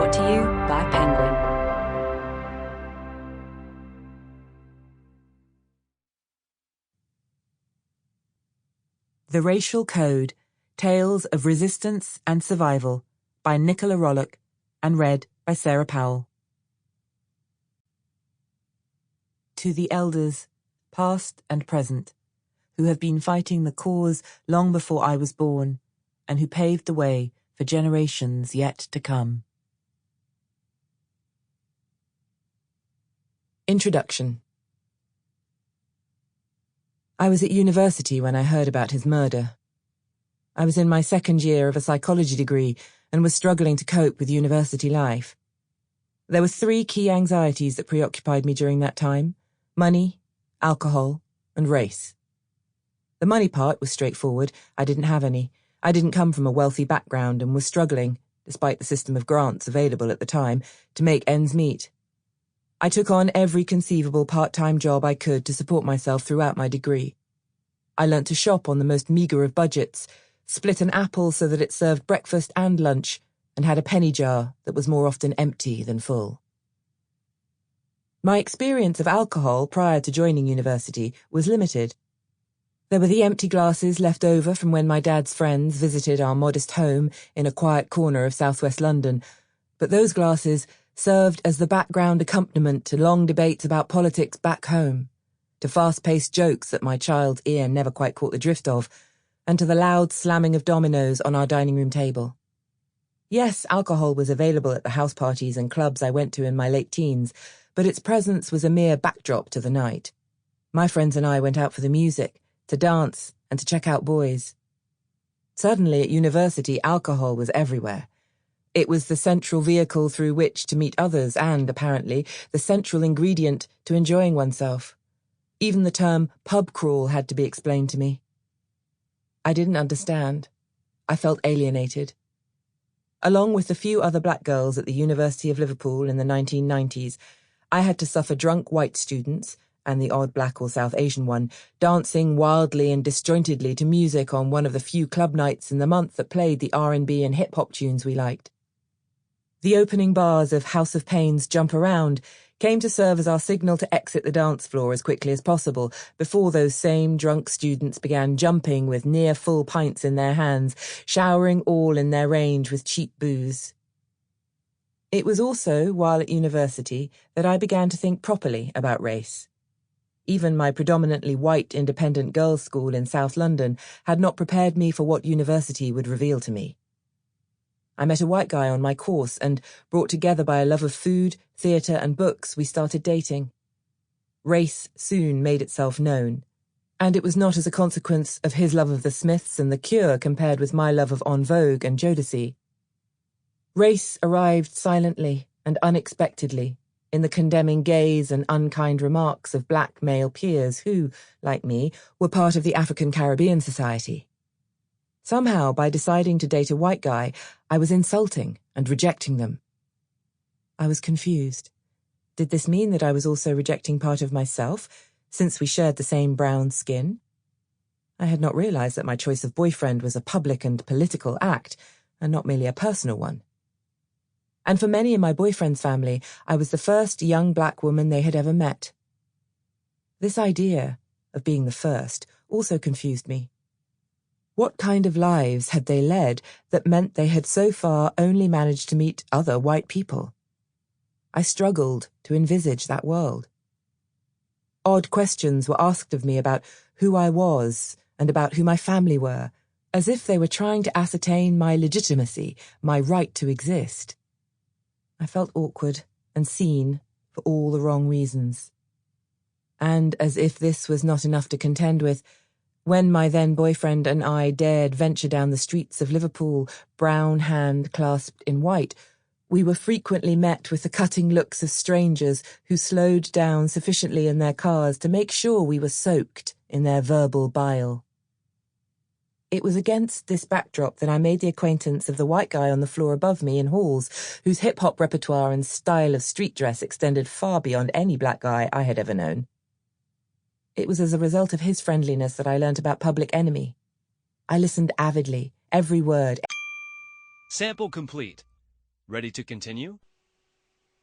Brought to you by Penguin. The Racial Code, Tales of Resistance and Survival by Nicola Rollock and read by Sara Powell. To the elders, past and present, who have been fighting the cause long before I was born and who paved the way for generations yet to come. Introduction. I was at university when I heard about his murder. I was in my second year of a psychology degree and was struggling to cope with university life. There were 3 key anxieties that preoccupied me during that time: money, alcohol, and race. The money part was straightforward. I didn't have any. I didn't come from a wealthy background and was struggling, despite the system of grants available at the time, to make ends meet. I took on every conceivable part-time job I could to support myself throughout my degree. I learnt to shop on the most meagre of budgets, split an apple so that it served breakfast and lunch, and had a penny jar that was more often empty than full. My experience of alcohol prior to joining university was limited. There were the empty glasses left over from when my dad's friends visited our modest home in a quiet corner of southwest London, but those glasses served as the background accompaniment to long debates about politics back home, to fast-paced jokes that my child's ear never quite caught the drift of, and to the loud slamming of dominoes on our dining room table. Yes, alcohol was available at the house parties and clubs I went to in my late teens, but its presence was a mere backdrop to the night. My friends and I went out for the music, to dance, and to check out boys. Suddenly at university, alcohol was everywhere. It was the central vehicle through which to meet others and, apparently, the central ingredient to enjoying oneself. Even the term pub crawl had to be explained to me. I didn't understand. I felt alienated. Along with the few other black girls at the University of Liverpool in the 1990s, I had to suffer drunk white students, and the odd black or South Asian one, dancing wildly and disjointedly to music on one of the few club nights in the month that played the R&B and hip-hop tunes we liked. The opening bars of House of Pain's Jump Around came to serve as our signal to exit the dance floor as quickly as possible before those same drunk students began jumping with near-full pints in their hands, showering all in their range with cheap booze. It was also, while at university, that I began to think properly about race. Even my predominantly white independent girls' school in South London had not prepared me for what university would reveal to me. I met a white guy on my course and, brought together by a love of food, theatre and books, we started dating. Race soon made itself known, and it was not as a consequence of his love of the Smiths and The Cure compared with my love of En Vogue and Jodeci. Race arrived silently and unexpectedly in the condemning gaze and unkind remarks of black male peers who, like me, were part of the African Caribbean Society. Somehow, by deciding to date a white guy, I was insulting and rejecting them. I was confused. Did this mean that I was also rejecting part of myself, since we shared the same brown skin? I had not realized that my choice of boyfriend was a public and political act, and not merely a personal one. And for many in my boyfriend's family, I was the first young black woman they had ever met. This idea of being the first also confused me. What kind of lives had they led that meant they had so far only managed to meet other white people? I struggled to envisage that world. Odd questions were asked of me about who I was and about who my family were, as if they were trying to ascertain my legitimacy, my right to exist. I felt awkward and seen for all the wrong reasons. And as if this was not enough to contend with, when my then-boyfriend and I dared venture down the streets of Liverpool, brown hand clasped in white, we were frequently met with the cutting looks of strangers who slowed down sufficiently in their cars to make sure we were soaked in their verbal bile. It was against this backdrop that I made the acquaintance of the white guy on the floor above me in halls, whose hip-hop repertoire and style of street dress extended far beyond any black guy I had ever known. It was as a result of his friendliness that I learnt about Public Enemy. I listened avidly, every word. Sample complete. Ready to continue?